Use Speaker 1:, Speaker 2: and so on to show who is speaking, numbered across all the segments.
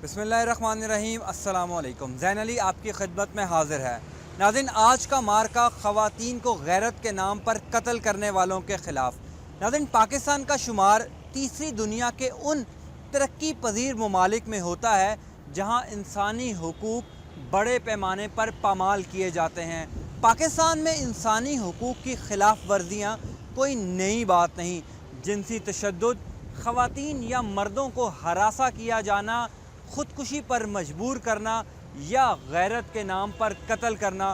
Speaker 1: बिस्मिल्लाहिर्रहमानिर्रहीम। अस्सलाम वालेकुम। ज़ैन अली आपकी खिदमत में हाज़िर है। नाज़रीन, आज का मार्का ख़वातीन को गैरत के नाम पर कत्ल करने वालों के ख़िलाफ़। नाज़रीन, पाकिस्तान का शुमार तीसरी दुनिया के उन तरक्की पजीर ममालिक में होता है जहाँ इंसानी हुकूक बड़े पैमाने पर पामाल किए जाते हैं। पाकिस्तान में इंसानी हुकूक की खिलाफ वर्जियाँ कोई नई बात नहीं। जिनसी तशद्दुद, ख़वातीन या मर्दों को हरासा किया जाना, ख़ुदकुशी पर मजबूर करना या गैरत के नाम पर कत्ल करना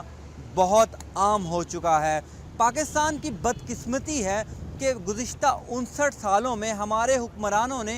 Speaker 1: बहुत आम हो चुका है। पाकिस्तान की बदकिस्मती है कि गुज़िश्ता 59 सालों में हमारे हुक्मरानों ने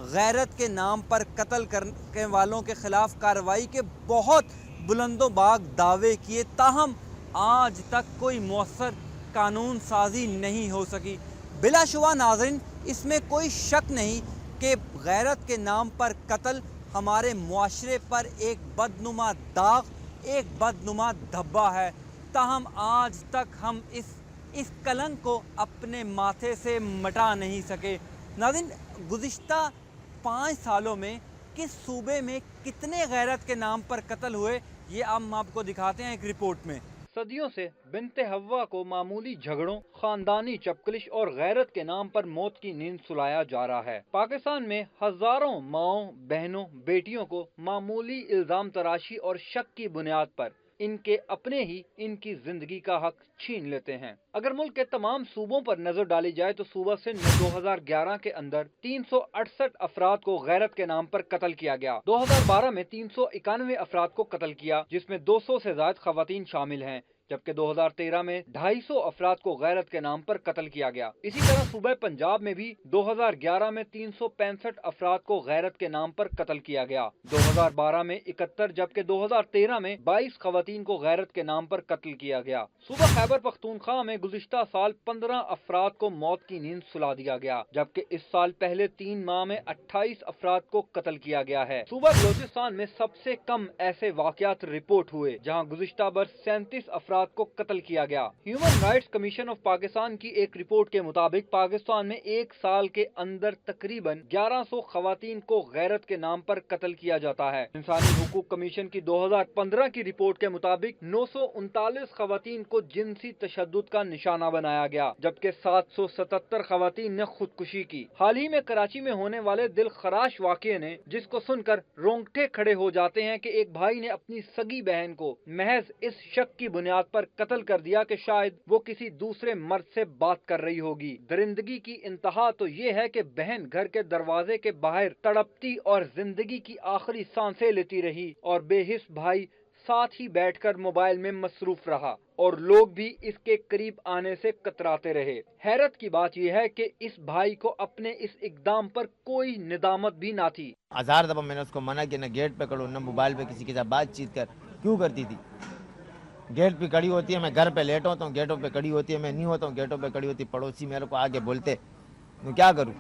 Speaker 1: गैरत के नाम पर कत्ल करने वालों के ख़िलाफ़ कार्रवाई के बहुत बुलंदोबाग दावे किए, ताहम आज तक कोई मौसर कानून साजी नहीं हो सकी। बिलाशुबा नाज़रीन, इसमें कोई शक नहीं कि गैरत के नाम पर कत्ल हमारे मुआशरे पर एक बदनुमा दाग, एक बदनुमा धब्बा है। ताहम आज तक हम इस कलंक को अपने माथे से मिटा नहीं सके। नाज़रीन, गुज़िश्ता 5 सालों में किस सूबे में कितने गैरत के नाम पर कत्ल हुए, ये हम आपको दिखाते हैं एक रिपोर्ट में।
Speaker 2: सदियों से बिनते हव्वा को मामूली झगड़ों, खानदानी चपकलिश और गैरत के नाम पर मौत की नींद सुलाया जा रहा है। पाकिस्तान में हजारों माओं, बहनों, बेटियों को मामूली इल्जाम तराशी और शक की बुनियाद पर इनके अपने ही इनकी जिंदगी का हक छीन लेते हैं। अगर मुल्क के तमाम सूबों पर नजर डाली जाए तो सूबा सिंध में 2011 के अंदर 368 अफराद को गैरत के नाम पर कत्ल किया गया। 2012 में 391 अफराद को कत्ल किया, जिसमें 200 से ज्यादा खवातीन शामिल हैं, जबकि 2013 में 250 अफराद को गैरत के नाम पर कत्ल किया गया। इसी तरह सूबे पंजाब में भी 2011 में 365 अफराद को गैरत के नाम पर कत्ल किया गया। 2012 में 71 जबकि 2013 में 22 खवातीन को गैरत के नाम पर कत्ल किया गया। सूबा खैबर पख्तूनख्वा में गुज़िश्ता साल 15 अफराद को मौत की नींद सुला दिया गया, जबकि इस साल पहले 3 माह में 28 अफराद को कत्ल किया गया है। सूबा बलोचिस्तान में सबसे कम ऐसे वाकयात रिपोर्ट हुए, जहाँ गुज़िश्ता बरस 37 अफराद को कत्ल किया गया। Human rights commission of Pakistan की एक रिपोर्ट के मुताबिक पाकिस्तान में एक साल के अंदर तकरीबन 1100 खवातीन को गैरत के नाम पर कत्ल किया जाता है। इंसानी हुकूक कमीशन की 2015 की रिपोर्ट के मुताबिक 939 खवातीन को जिनसी तशद्दुद का निशाना बनाया गया, जबकि 777 खवातीन ने खुदकुशी की। हाल ही में कराची में होने वाले दिल खराश वाक़ये ने, जिसको सुनकर रोंगटे खड़े हो जाते हैं कि एक भाई ने अपनी सगी बहन को महज इस शक की बुनियाद पर कत्ल कर दिया कि शायद वो किसी दूसरे मर्द से बात कर रही होगी। दरिंदगी की इंतहा तो ये है कि बहन घर के दरवाजे के बाहर तड़पती और जिंदगी की आखिरी सांसें लेती रही और बेहिस भाई साथ ही बैठकर मोबाइल में मसरूफ रहा और लोग भी इसके करीब आने से कतराते रहे। हैरत की बात यह है कि इस भाई को अपने इस इकदाम पर कोई निदामत भी ना थी।
Speaker 3: 1000 दफा मैंने उसको मना किया, न गेट पे खड़ो न मोबाइल पे किसी के साथ बातचीत कर। क्यों करती थी? गेट पे खड़ी होती है, मैं घर पे लेट होता हूँ, गेटों पे खड़ी होती है, मैं नहीं होता हूँ, गेटों पे खड़ी होती। पड़ोसी मेरे को आगे बोलते, मैं क्या करूँ?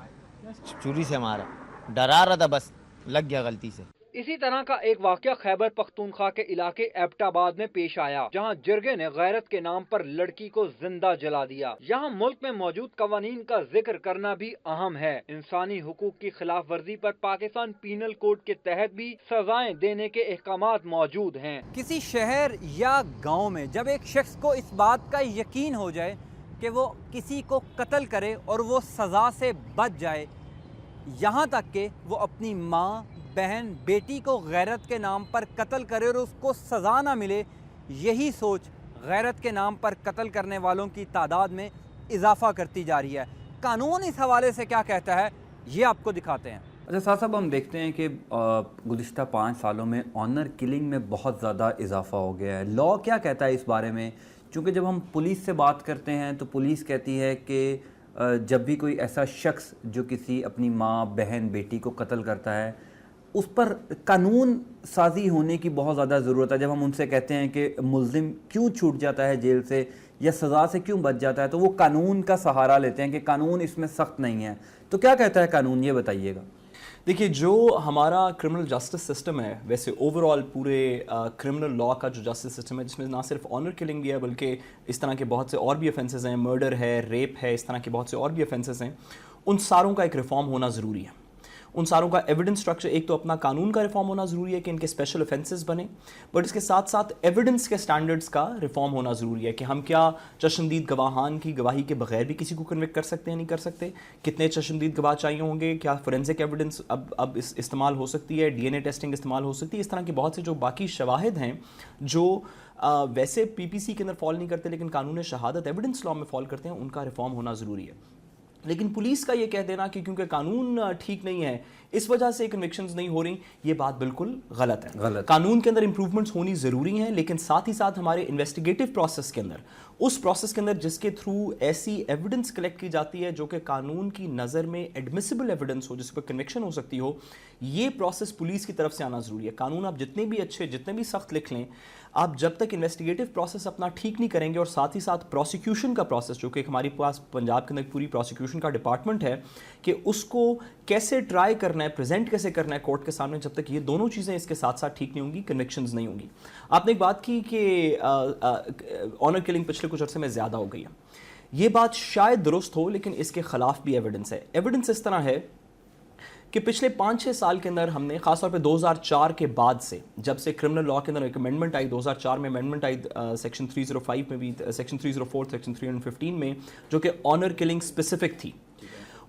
Speaker 3: चोरी से मारा, डरा रहा था, बस लग गया गलती से।
Speaker 2: इसी तरह का एक वाकया खैबर पख्तूनख्वा के इलाके एबटाबाद में पेश आया, जहां जिरगे ने गैरत के नाम पर लड़की को जिंदा जला दिया। यहाँ मुल्क में मौजूद कवानीन का जिक्र करना भी अहम है। इंसानी हुकूक की खिलाफ वर्जी पर पाकिस्तान पीनल कोड के तहत भी सजाएं देने के अहकामात मौजूद हैं।
Speaker 1: किसी शहर या गाँव में जब एक शख्स को इस बात का यकीन हो जाए कि वो किसी को कत्ल करे और वो सज़ा से बच जाए, यहाँ तक कि वो अपनी माँ, बहन, बेटी को गैरत के नाम पर कत्ल करे और उसको सज़ा ना मिले, यही सोच गैरत के नाम पर कत्ल करने वालों की तादाद में इजाफ़ा करती जा रही है। कानून इस हवाले से क्या कहता है, ये आपको दिखाते हैं।
Speaker 4: अच्छा साहब, साहब हम देखते हैं कि गुज़िश्ता 5 सालों में ऑनर किलिंग में बहुत ज़्यादा इजाफ़ा हो गया है। लॉ क्या कहता है इस बारे में? क्योंकि जब हम पुलिस से बात करते हैं तो पुलिस कहती है कि जब भी कोई ऐसा शख्स जो किसी अपनी माँ, बहन, बेटी को कत्ल करता है, उस पर कानून साजी होने की बहुत ज़्यादा ज़रूरत है। जब हम उनसे कहते हैं कि मुल्ज़िम क्यों छूट जाता है जेल से या सज़ा से क्यों बच जाता है, तो वो कानून का सहारा लेते हैं कि कानून इसमें सख्त नहीं है। तो क्या कहता है कानून, ये बताइएगा।
Speaker 5: देखिए, जो हमारा क्रिमिनल जस्टिस सिस्टम है, वैसे ओवरऑल पूरे क्रिमिनल लॉ का जो जस्टिस सिस्टम है, जिसमें ना सिर्फ ऑनर किलिंग भी है बल्कि इस तरह के बहुत से और भी ऑफेंसेस हैं, मर्डर है, रेप है, इस तरह के बहुत से और भी ऑफेंसेस हैं, उन सारों का एक रिफॉर्म होना ज़रूरी है। उन सारों का एविडेंस स्ट्रक्चर, एक तो अपना कानून का रिफॉर्म होना ज़रूरी है कि इनके स्पेशल ऑफेंसेस बने, बट इसके साथ साथ एविडेंस के स्टैंडर्ड्स का रिफॉर्म होना ज़रूरी है कि हम क्या चश्मदीद गवाहान की गवाही के बगैर भी किसी को कन्विक्ट कर सकते हैं, नहीं कर सकते, कितने चश्मदीद गवाह चाहिए होंगे, क्या फोरेंसिक एविडेंस अब इस्तेमाल हो सकती है, डीएनए टेस्टिंग इस्तेमाल हो सकती है, इस तरह के बहुत से जो बाकी शवाहिद हैं जो वैसे पीपीसी के अंदर फॉल नहीं करते लेकिन कानून शहादत एविडेंस लॉ में फॉल करते हैं, उनका रिफॉर्म होना ज़रूरी है। लेकिन पुलिस का ये कह देना कि क्योंकि कानून ठीक नहीं है इस वजह से कन्विक्शंस नहीं हो रही, ये बात बिल्कुल गलत है। कानून के अंदर इंप्रूवमेंट्स होनी ज़रूरी हैं, लेकिन साथ ही साथ हमारे इन्वेस्टिगेटिव प्रोसेस के अंदर, उस प्रोसेस के अंदर जिसके थ्रू ऐसी एविडेंस कलेक्ट की जाती है जो कि कानून की नज़र में एडमिसिबल एविडेंस हो, जिस पर कन्विक्शन हो सकती हो, ये प्रोसेस पुलिस की तरफ से आना ज़रूरी है। कानून आप जितने भी अच्छे, जितने भी सख्त लिख लें, आप जब तक इन्वेस्टिगेटिव प्रोसेस अपना ठीक नहीं करेंगे और साथ ही साथ प्रोसिक्यूशन का प्रोसेस, जो कि हमारे पास पंजाब के अंदर पूरी प्रोसिक्यूशन का डिपार्टमेंट है कि उसको कैसे ट्राई करना है, प्रेजेंट कैसे करना है कोर्ट के सामने, जब तक ये दोनों चीज़ें इसके साथ साथ ठीक नहीं होंगी, कन्विक्शंस नहीं होंगी। आपने एक बात की कि ऑनर किलिंग पिछले कुछ अर्से में ज़्यादा हो गई है, ये बात शायद दुरुस्त हो, लेकिन इसके खिलाफ भी एविडेंस है। एविडेंस इस तरह है कि पिछले 5-6 साल के अंदर हमने खासतौर पे 2004 के बाद से, जब से क्रिमिनल लॉ के अंदर एक अमेंडमेंट आई, 2004 में अमेंडमेंट आई सेक्शन 305 में भी, सेक्शन 304, सेक्शन 315 में, जो कि ऑनर किलिंग स्पेसिफिक थी,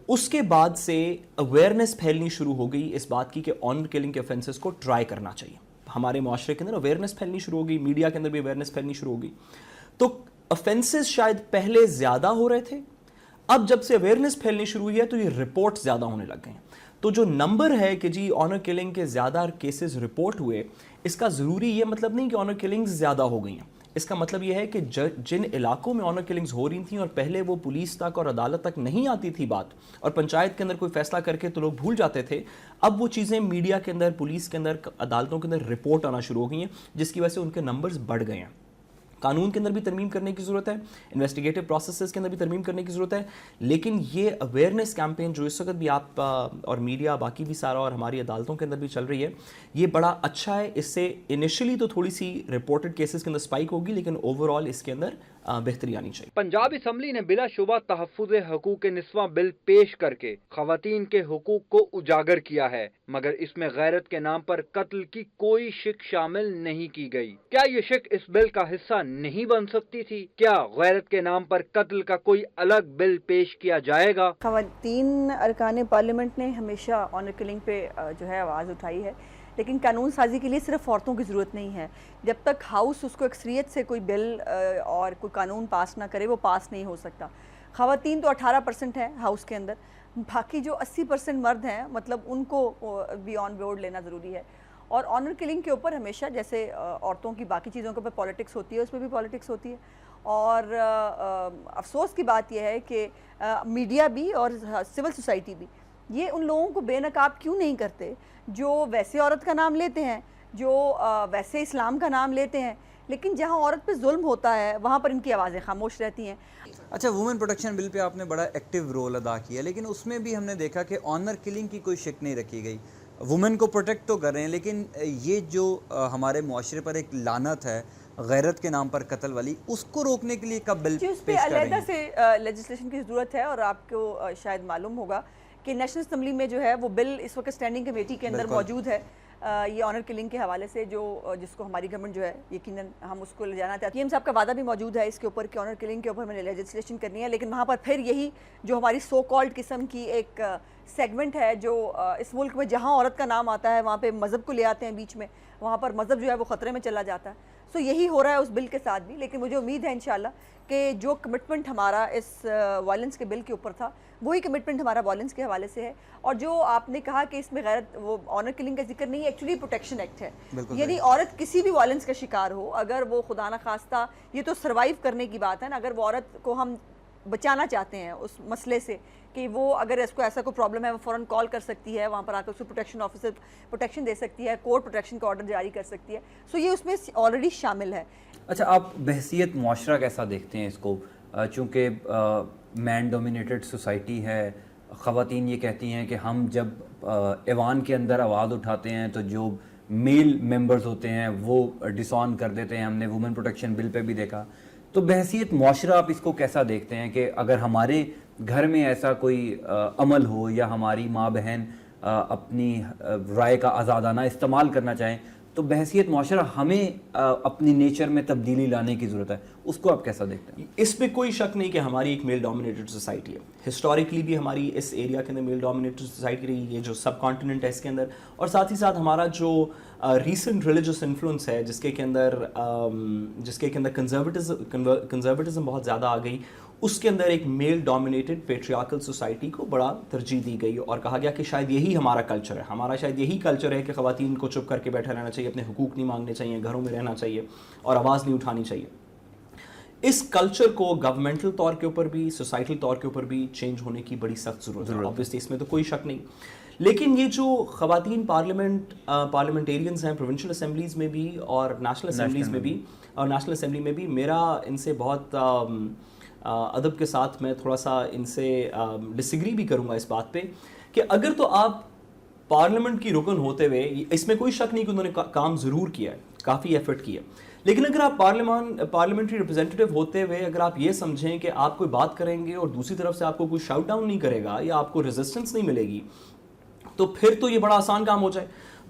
Speaker 5: उसके बाद से अवेयरनेस फैलनी शुरू हो गई इस बात की कि ऑनर किलिंग के ऑफेंसेस को ट्राई करना चाहिए। हमारे माशरे के अंदर अवेयरनेस फैलनी शुरू हो गई, मीडिया के अंदर भी अवेयरनेस फैलनी शुरू हो गई। तो ऑफेंसेस शायद पहले ज़्यादा हो रहे थे, अब जब से अवेयरनेस फैलनी शुरू हुई है तो ये रिपोर्ट ज़्यादा होने लग गए हैं। तो जो नंबर है कि जी ऑनर किलिंग के ज़्यादा केसेस रिपोर्ट हुए, इसका ज़रूरी ये मतलब नहीं कि ऑनर किलिंग्स ज़्यादा हो गई हैं। इसका मतलब ये है कि जिन इलाकों में ऑनर किलिंग्स हो रही थी और पहले वो पुलिस तक और अदालत तक नहीं आती थी बात, और पंचायत के अंदर कोई फैसला करके तो लोग भूल जाते थे, अब वो चीज़ें मीडिया के अंदर, पुलिस के अंदर, अदालतों के अंदर रिपोर्ट आना शुरू हो गई हैं, जिसकी वजह से उनके नंबर्स बढ़ गए हैं। कानून के अंदर भी तरमीम करने की ज़रूरत है, इन्वेस्टिगेटिव प्रोसेसेस के अंदर भी तरमीम करने की ज़रूरत है, लेकिन ये अवेयरनेस कैंपेन जो इस वक्त भी आप और मीडिया बाकी भी सारा और हमारी अदालतों के अंदर भी चल रही है, ये बड़ा अच्छा है। इससे इनिशियली तो थोड़ी सी रिपोर्टेड केसेस के अंदर स्पाइक होगी, लेकिन ओवरऑल इसके अंदर बेहतरी आनी चाहिए।
Speaker 2: पंजाब असम्बली ने बिलाशुबा तहफ़्फ़ुज़ हकूक़ निस्वां बिल पेश करके ख़वातीन के हुकूक को उजागर किया है, मगर इसमें गैरत के नाम पर कत्ल की कोई शिक शामिल नहीं की गई। क्या ये शिक इस बिल का हिस्सा नहीं बन सकती थी? क्या गैरत के नाम पर कत्ल का कोई अलग बिल पेश किया जाएगा?
Speaker 6: ख़वातीन अरकान पार्लियामेंट ने हमेशा ऑनर किलिंग पे जो है आवाज़ उठाई है, लेकिन कानून साजी के लिए सिर्फ औरतों की ज़रूरत नहीं है। जब तक हाउस उसको अक्सरियत से कोई बिल और कोई कानून पास ना करे, वो पास नहीं हो सकता। ख़वातीन तो 18% है हाउस के अंदर, बाकी जो 80% मर्द हैं, मतलब उनको भी ऑन बोर्ड लेना ज़रूरी है। और ऑनर किलिंग के ऊपर हमेशा, जैसे औरतों की बाकी चीज़ों के ऊपर पॉलिटिक्स होती है, उसमें भी पॉलिटिक्स होती है। और अफसोस की बात यह है कि मीडिया भी और सिविल सोसाइटी भी ये उन लोगों को बेनकाब क्यों नहीं करते जो वैसे औरत का नाम लेते हैं, जो वैसे इस्लाम का नाम लेते हैं, लेकिन जहां औरत पे जुल्म होता है वहां पर इनकी आवाज़ें खामोश रहती हैं।
Speaker 1: अच्छा, वुमेन प्रोटेक्शन बिल पे आपने बड़ा एक्टिव रोल अदा किया, लेकिन उसमें भी हमने देखा कि ऑनर किलिंग की कोई शिक नहीं रखी गई। वुमेन को प्रोटेक्ट तो कर रहे हैं, लेकिन ये जो हमारे मुआशरे पर एक लानत है गैरत के नाम पर कत्ल वाली, उसको रोकने के लिए कब बिल पेश कर रहे हैं?
Speaker 6: अलहदा से लेजिस्लेशन की ज़रूरत है। और आपको शायद मालूम होगा कि नेशनल असम्बली में जो है वो बिल इस वक्त स्टैंडिंग कमेटी के अंदर मौजूद है, ये ऑनर किलिंग के हवाले से, जो जिसको हमारी गवर्नमेंट जो है यकीनन हम उसको ले जाना चाहती है। साहब का वादा भी मौजूद है इसके ऊपर कि ऑनर किलिंग के ऊपर मैंने लेजिस्लेशन करनी है, लेकिन वहाँ पर फिर यही जो हमारी सो कॉल्ड किस्म की एक सेगमेंट है, जो इस मुल्क में जहाँ औरत का नाम आता है वहाँ पे मज़हब को ले आते हैं बीच में, वहाँ पर मज़हब जो है वो ख़तरे में चला जाता है। सो यही हो रहा है उस बिल के साथ भी। लेकिन मुझे उम्मीद है इंशाल्लाह कि जो कमिटमेंट हमारा इस वायलेंस के बिल के ऊपर था, वही कमिटमेंट हमारा वायलेंस के हवाले से है। और जो आपने कहा कि इसमें गैरत, वो ऑनर किलिंग का जिक्र नहीं है, एक्चुअली प्रोटेक्शन एक्ट है। यानी औरत किसी भी वायलेंस का शिकार हो, अगर वो खुदा न खास्ता, ये तो सर्वाइव करने की बात है ना, अगर वो औरत को हम बचाना चाहते हैं उस मसले से कि वो अगर इसको ऐसा कोई प्रॉब्लम है, वो फ़ौरन कॉल कर सकती है, वहाँ पर आकर उसको प्रोटेक्शन ऑफिसर प्रोटेक्शन दे सकती है, कोर्ट प्रोटेक्शन का ऑर्डर जारी कर सकती है। सो ये उसमें ऑलरेडी शामिल है।
Speaker 4: अच्छा, आप बहसियत मुआशरा कैसा देखते हैं इसको? चूँकि मैन डोमिनेटेड सोसाइटी है, ख़वातीन ये कहती हैं कि हम जब ऐवान के अंदर आवाज़ उठाते हैं तो जो मेल मेंबर्स होते हैं वो डिसऑन कर देते हैं। हमने वुमेन प्रोटेक्शन बिल पे भी देखा। तो बहसियत मुआशरा आप इसको कैसा देखते हैं कि अगर हमारे घर में ऐसा कोई अमल हो या हमारी माँ बहन اپنی رائے کا آزادانہ استعمال کرنا چاہیں تو بحیثیت معاشرہ ہمیں اپنی نیچر میں تبدیلی لانے کی ضرورت ہے. اس کو آپ کیسا دیکھتے ہیں؟
Speaker 5: اس پہ کوئی شک نہیں کہ ہماری ایک میل ڈومینیٹڈ سوسائٹی ہے. ہسٹوریکلی بھی ہماری اس ایریا کے اندر میل ڈومینیٹڈ سوسائٹی رہی, یہ جو سب کانٹیننٹ ہے اس کے اندر, اور ساتھ ہی ساتھ ہمارا جو ریسنٹ ریلیجس انفلوئنس ہے جس کے اندر کنزرویٹزم بہت زیادہ آ گئی, اس کے اندر ایک میل ڈومینیٹڈ پیٹریارکل سوسائٹی کو بڑا ترجیح دی گئی اور کہا گیا کہ شاید یہی ہمارا کلچر ہے. ہمارا شاید یہی کلچر ہے کہ خواتین کو چپ کر کے بیٹھا رہنا چاہیے, اپنے حقوق نہیں مانگنے چاہیے, گھروں میں رہنا چاہیے اور آواز نہیں اٹھانی چاہیے. اس کلچر کو گورنمنٹل طور کے اوپر بھی, سوسائٹل طور کے اوپر بھی چینج ہونے کی بڑی سخت ضرورت ہے. obviously اس میں تو کوئی شک نہیں. لیکن یہ جو خواتین پارلیمنٹیرینز ہیں پروونشل اسمبلیز میں بھی اور نیشنل اسمبلیز میں بھی, اور نیشنل اسمبلی میں بھی, میرا ان سے بہت ادب کے ساتھ میں تھوڑا سا ان سے ڈس ایگری بھی کروں گا اس بات پہ کہ اگر تو آپ پارلیمنٹ کی رکن ہوتے ہوئے, اس میں کوئی شک نہیں کہ انہوں نے کام ضرور کیا ہے, کافی ایفرٹ کیا, لیکن اگر آپ پارلیمنٹری ریپرزینٹیو ہوتے ہوئے اگر آپ یہ سمجھیں کہ آپ کوئی بات کریں گے اور دوسری طرف سے آپ کو کوئی شاؤٹ ڈاؤن نہیں کرے گا یا آپ کو ریزسٹنس نہیں ملے گی, تو پھر تو یہ بڑا آسان کام ہو جائے.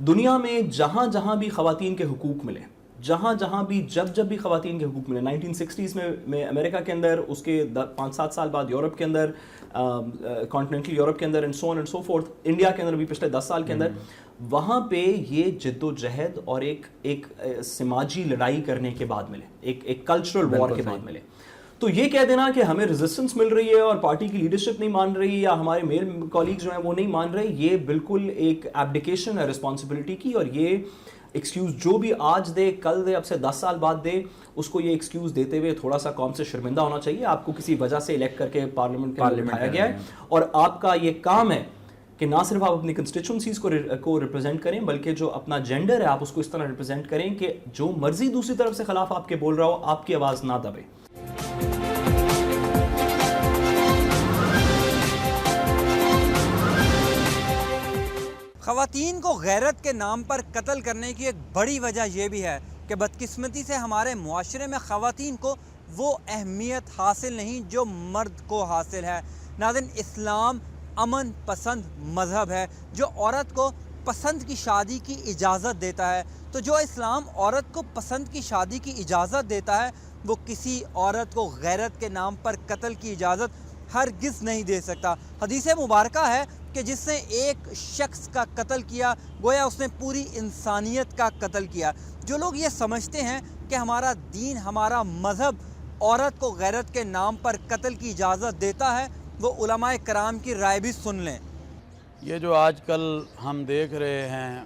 Speaker 5: دنیا میں جہاں جہاں بھی خواتین کے حقوق ملے, جہاں بھی جب بھی خواتین کے حقوق ملے, 1960s میں امریکہ کے اندر, اس کے 5-7 سال بعد یورپ کے اندر, کانٹیننٹل یورپ کے اندر, and so on and so forth, India کے اندر بھی پچھلے 10 سال کے اندر, وہاں پہ یہ جد و جہد اور ایک سماجی لڑائی کرنے کے بعد ملے, ایک کلچرل وار کے بعد ملے. تو یہ کہہ دینا کہ ہمیں ریزسٹنس مل رہی ہے اور پارٹی کی لیڈرشپ نہیں مان رہی یا ہمارے میل کالیگز جو ہیں وہ نہیں مان رہے, یہ بالکل ایک ایبڈیکیشن ہے رسپانسبلٹی کی. اور یہ ایکسکیوز جو بھی آج دے, کل دے, اب سے 10 سال بعد دے, اس کو یہ ایکسکیوز دیتے ہوئے تھوڑا سا قوم سے شرمندہ ہونا چاہیے. آپ کو کسی وجہ سے الیکٹ کر کے پارلیمنٹ میں بٹھایا گیا ہے اور آپ کا یہ کام ہے کہ نہ صرف آپ اپنی کنسٹیچوئنسیز کو ریپرزینٹ کریں بلکہ جو اپنا جینڈر ہے آپ اس کو اس طرح ریپرزینٹ کریں کہ جو مرضی دوسری طرف سے خلاف آپ کے بول رہا ہو آپ کی آواز نہ دبے.
Speaker 1: خواتین کو غیرت کے نام پر قتل کرنے کی ایک بڑی وجہ یہ بھی ہے کہ بدقسمتی سے ہمارے معاشرے میں خواتین کو وہ اہمیت حاصل نہیں جو مرد کو حاصل ہے. ناظرین, اسلام امن پسند مذہب ہے جو عورت کو پسند کی شادی کی اجازت دیتا ہے. تو جو اسلام عورت کو پسند کی شادی کی اجازت دیتا ہے وہ کسی عورت کو غیرت کے نام پر قتل کی اجازت ہرگز نہیں دے سکتا. حدیث مبارکہ ہے کہ جس نے ایک شخص کا قتل کیا گویا اس نے پوری انسانیت کا قتل کیا. جو لوگ یہ سمجھتے ہیں کہ ہمارا دین, ہمارا مذہب عورت کو غیرت کے نام پر قتل کی اجازت دیتا ہے, وہ علماء کرام کی رائے بھی سن لیں.
Speaker 7: یہ جو آج کل ہم دیکھ رہے ہیں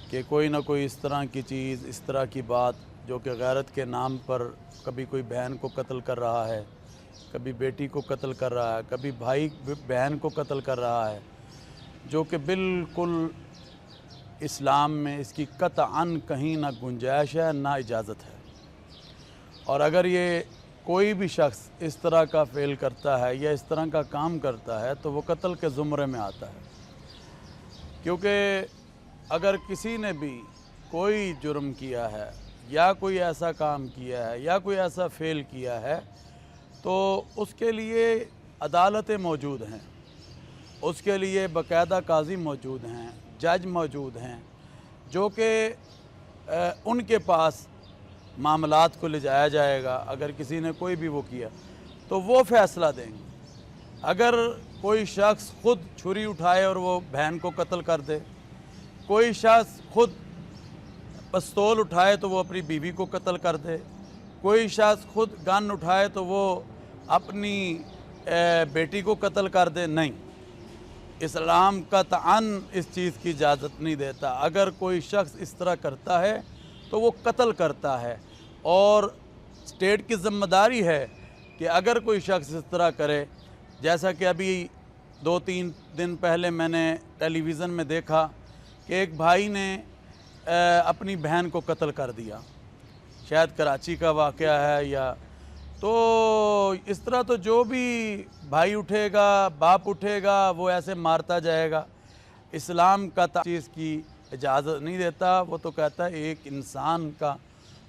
Speaker 7: کہ کوئی نہ کوئی اس طرح کی چیز, اس طرح کی بات جو کہ غیرت کے نام پر کبھی کوئی بہن کو قتل کر رہا ہے, کبھی بیٹی کو قتل کر رہا ہے, کبھی بھائی بہن کو قتل کر رہا ہے, جو کہ بالکل اسلام میں اس کی قطعاً کہیں نہ گنجائش ہے نہ اجازت ہے. اور اگر یہ کوئی بھی شخص اس طرح کا فعل کرتا ہے یا اس طرح کا کام کرتا ہے تو وہ قتل کے زمرے میں آتا ہے. کیونکہ اگر کسی نے بھی کوئی جرم کیا ہے یا کوئی ایسا کام کیا ہے یا کوئی ایسا فعل کیا ہے تو اس کے لیے عدالتیں موجود ہیں, اس کے لیے باقاعدہ قاضی موجود ہیں, جج موجود ہیں, جو کہ ان کے پاس معاملات کو لے جایا جائے گا. اگر کسی نے کوئی بھی وہ کیا تو وہ فیصلہ دیں گے. اگر کوئی شخص خود چھری اٹھائے اور وہ بہن کو قتل کر دے, کوئی شخص خود پستول اٹھائے تو وہ اپنی بیوی کو قتل کر دے, کوئی شخص خود گن اٹھائے تو وہ اپنی بیٹی کو قتل کر دے, نہیں. اسلام قطعاً اس چیز کی اجازت نہیں دیتا. اگر کوئی شخص اس طرح کرتا ہے تو وہ قتل کرتا ہے, اور اسٹیٹ کی ذمہ داری ہے کہ اگر کوئی شخص اس طرح کرے, جیسا کہ ابھی 2-3 دن پہلے میں نے ٹیلی ویژن میں دیکھا کہ ایک بھائی نے اپنی بہن کو قتل کر دیا, شاید کراچی کا واقعہ ہے یا, تو اس طرح تو جو بھی بھائی اٹھے گا, باپ اٹھے گا, وہ ایسے مارتا جائے گا. اسلام کا چیز کی اجازت نہیں دیتا. وہ تو کہتا ہے ایک انسان کا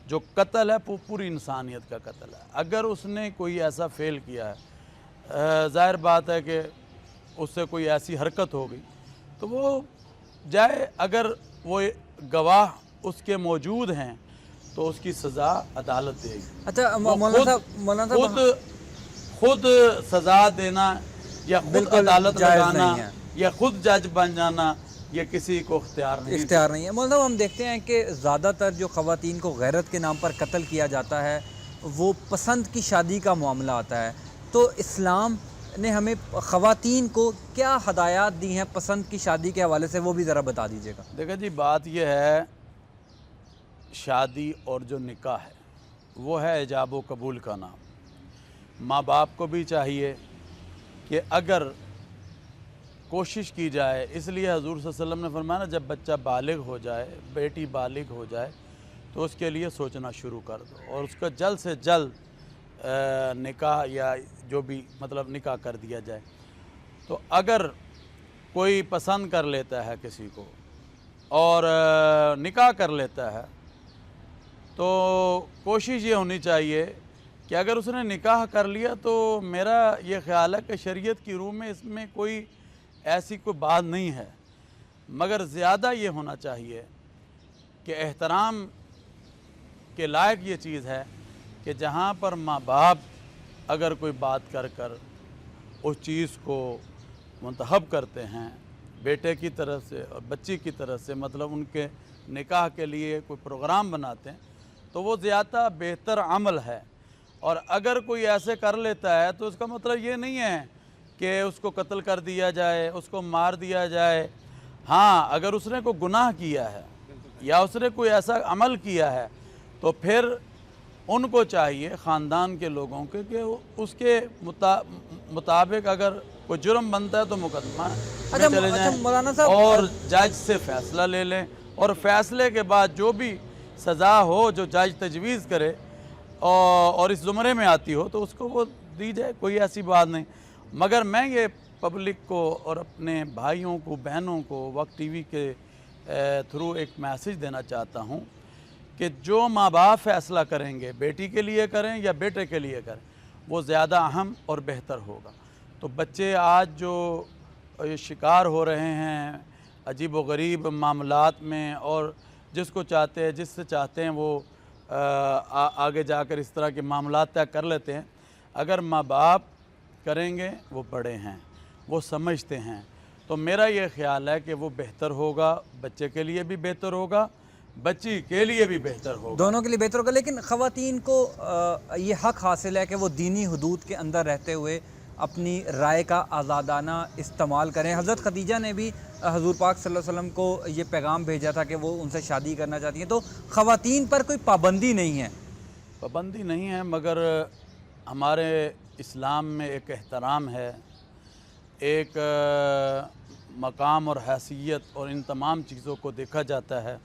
Speaker 7: جو قتل ہے وہ پوری انسانیت کا قتل ہے. اگر اس نے کوئی ایسا فعل کیا ہے, ظاہر بات ہے کہ اس سے کوئی ایسی حرکت ہو گئی तो वो जाए, अगर वो गवाह उसके मौजूद हैं तो उसकी सज़ा अदालत देगी।
Speaker 1: अच्छा
Speaker 7: वो
Speaker 1: मौलाना साहब,
Speaker 7: खुद सज़ा देना या खुद
Speaker 1: बिल्कुल
Speaker 7: अदालत
Speaker 1: जायज़
Speaker 7: लगाना
Speaker 1: नहीं है।
Speaker 7: या खुद जज बन जाना, ये किसी को
Speaker 1: इख्तियार नहीं है। मौलाना साहब, हम देखते हैं कि ज़्यादातर जो ख़वातीन को गैरत के नाम पर कत्ल किया जाता है वो पसंद की शादी का मामला आता है। तो इस्लाम ने हमें ख़वातीन को क्या हदायत दी हैं पसंद की शादी के हवाले से, वो भी ज़रा बता दीजिएगा।
Speaker 7: देखा जी, बात यह है, शादी और जो निकाह है वो है इजाब व कबूल का नाम। माँ बाप को भी चाहिए कि अगर कोशिश की जाए, इसलिए हजूर सल्लल्लाहु अलैहि वसल्लम ने फरमाया ना, जब बच्चा बालिग हो जाए, बेटी बालिग हो जाए तो उसके लिए सोचना शुरू कर दो और उसका जल्द से जल्द निकाह या जो भी मतलब निकाह कर दिया जाए। तो अगर कोई पसंद कर लेता है किसी को और निकाह कर लेता है तो कोशिश ये होनी चाहिए कि अगर उसने निकाह कर लिया तो मेरा ये ख्याल है कि शरीयत की रूह में इसमें कोई ऐसी कोई बात नहीं है, मगर ज़्यादा ये होना चाहिए कि एहतराम के लायक ये चीज़ है कि जहाँ पर माँ बाप अगर कोई बात कर कर उस चीज़ को मुंतहब करते हैं बेटे की तरफ से और बच्ची की तरफ से, मतलब उनके निकाह के लिए कोई प्रोग्राम बनाते हैं, तो वो ज़्यादा बेहतर अमल है। और अगर कोई ऐसे कर लेता है तो उसका मतलब ये नहीं है कि उसको कत्ल कर दिया जाए, उसको मार दिया जाए। हाँ, अगर उसने कोई गुनाह किया है या उसने कोई ऐसा अमल किया है तो फिर उनको चाहिए ख़ानदान के लोगों के कि उसके मुताबिक अगर कोई जुर्म बनता है तो मुकदमा में चले जाएं और जज से फ़ैसला ले लें, और फ़ैसले के बाद जो भी सज़ा हो जो जज तजवीज़ करे और इस ज़ुमरे में आती हो तो उसको वो दी जाए, कोई ऐसी बात नहीं। मगर मैं ये पब्लिक को और अपने भाइयों को बहनों को वक्त टीवी के थ्रू एक मैसेज देना चाहता हूँ कि जो माँ बाप फ़ैसला करेंगे, बेटी के लिए करें या बेटे के लिए करें, वो ज़्यादा अहम और बेहतर होगा। तो बच्चे आज जो शिकार हो रहे हैं अजीब व गरीब मामलात में, और जिसको चाहते हैं जिससे चाहते हैं वो आगे जाकर इस तरह के मामलात तय कर लेते हैं। अगर माँ बाप करेंगे, वो बड़े हैं, वो समझते हैं, तो मेरा ये ख्याल है कि वो बेहतर होगा, बच्चे के लिए भी बेहतर होगा, बच्ची के लिए भी बेहतर होगा,
Speaker 1: दोनों के लिए बेहतर होगा। लेकिन ख़वातीन को ये हक़ हासिल है कि वो दीनी हदूद के अंदर रहते हुए अपनी राय का आज़ादाना इस्तेमाल करें। हज़रत खदीजा ने भी हज़ूर पाक सल्लल्लाहु अलैहि वसल्लम को ये पैगाम भेजा था कि वो उनसे शादी करना चाहती हैं। तो ख़वातीन पर कोई पाबंदी नहीं है?
Speaker 7: पाबंदी नहीं है, मगर हमारे इस्लाम में एक एहतराम है, एक मकाम और हैसियत और इन तमाम चीज़ों को देखा जाता है।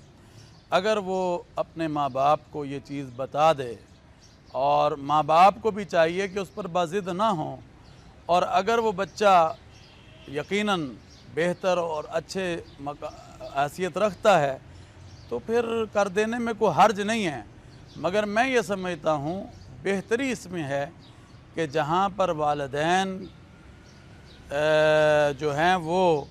Speaker 7: अगर वो अपने माँ बाप को ये चीज़ बता दे, और माँ बाप को भी चाहिए कि उस पर बाज़िद ना हो, और अगर वो बच्चा यकीनन बेहतर और अच्छे हैसियत रखता है तो फिर कर देने में कोई हर्ज नहीं है। मगर मैं ये समझता हूँ बेहतरी इसमें है कि जहाँ पर वालिदैन जो हैं वो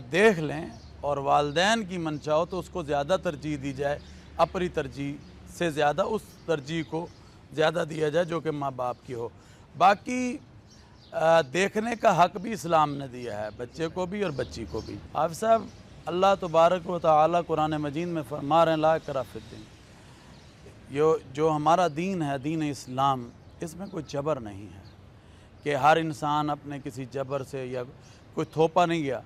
Speaker 7: देख लें और वालिदैन की मंशा हो तो उसको ज़्यादा तरजीह दी जाए, अपनी तरजीह से ज़्यादा उस तरजीह को ज़्यादा दिया जाए जो कि माँ बाप की हो। बाकी देखने का हक़ भी इस्लाम ने दिया है, बच्चे को भी और बच्ची को भी। आप साहब, अल्लाह तबारक व तआला कुरान मजीद में फरमा रहे हैं, ला इकराह फिद्दीन, जो हमारा दीन है, दीन इस्लाम, इसमें कोई जबर नहीं है कि हर इंसान अपने किसी जबर से या कोई थोपा नहीं गया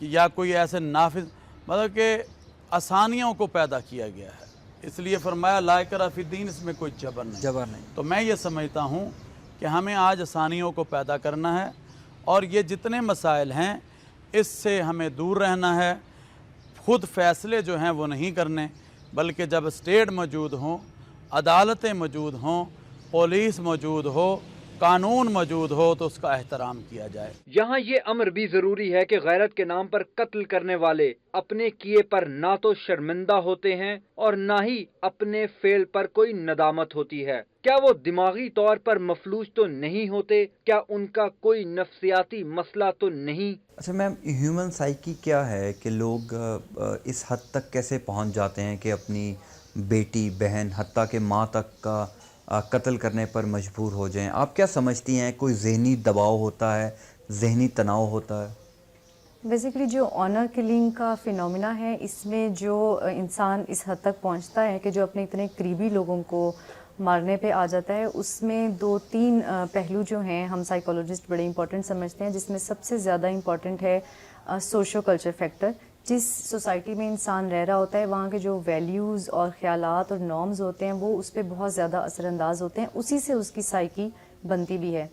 Speaker 7: कि या कोई ऐसे नाफिज, मतलब कि आसानियों को पैदा किया गया है, इसलिए फरमाया ला इकराह फिद्दीन, इसमें कोई जबर नहीं। तो मैं ये समझता हूँ कि हमें आज आसानियों को पैदा करना है और ये जितने मसाइल हैं इससे हमें दूर रहना है। खुद फ़ैसले जो हैं वो नहीं करने, बल्कि जब स्टेट मौजूद हों, अदालतें मौजूद हों, पुलिस मौजूद हो, कानून मौजूद हो तो उसका एहतराम किया जाए।
Speaker 2: यहाँ ये अमर भी जरूरी है कि गैरत के नाम पर कत्ल करने वाले अपने किए पर ना तो शर्मिंदा होते हैं और ना ही अपने फेल पर कोई नदामत होती है। क्या वो दिमागी तौर पर मफलूज तो नहीं होते? क्या उनका कोई नफ्सियाती मसला तो नहीं?
Speaker 4: अच्छा मैम, ह्यूमन साइकी क्या है कि लोग इस हद तक कैसे पहुंच जाते हैं कि अपनी बेटी, बहन, हत्ता के माँ तक का कत्ल करने पर मजबूर हो जाएं? आप क्या समझती हैं, कोई ज़हनी दबाव होता है, ज़हनी तनाव होता है?
Speaker 8: बेसिकली जो ऑनर किलिंग का फिनोमिना है, इसमें जो इंसान इस हद तक पहुंचता है कि जो अपने इतने करीबी लोगों को मारने पे आ जाता है, उसमें 2-3 पहलू जो हैं हम साइकोलॉजिस्ट बड़े इंपॉर्टेंट समझते हैं, जिसमें सबसे ज़्यादा इंपॉर्टेंट है सोशो कल्चर फैक्टर। जिस सोसाइटी में इंसान रह रहा होता है, वहाँ के जो वैल्यूज़ और ख़यालात और नॉर्म्स होते हैं वो उस पर बहुत ज़्यादा असरअंदाज होते हैं, उसी से उसकी साइकी बनती भी है।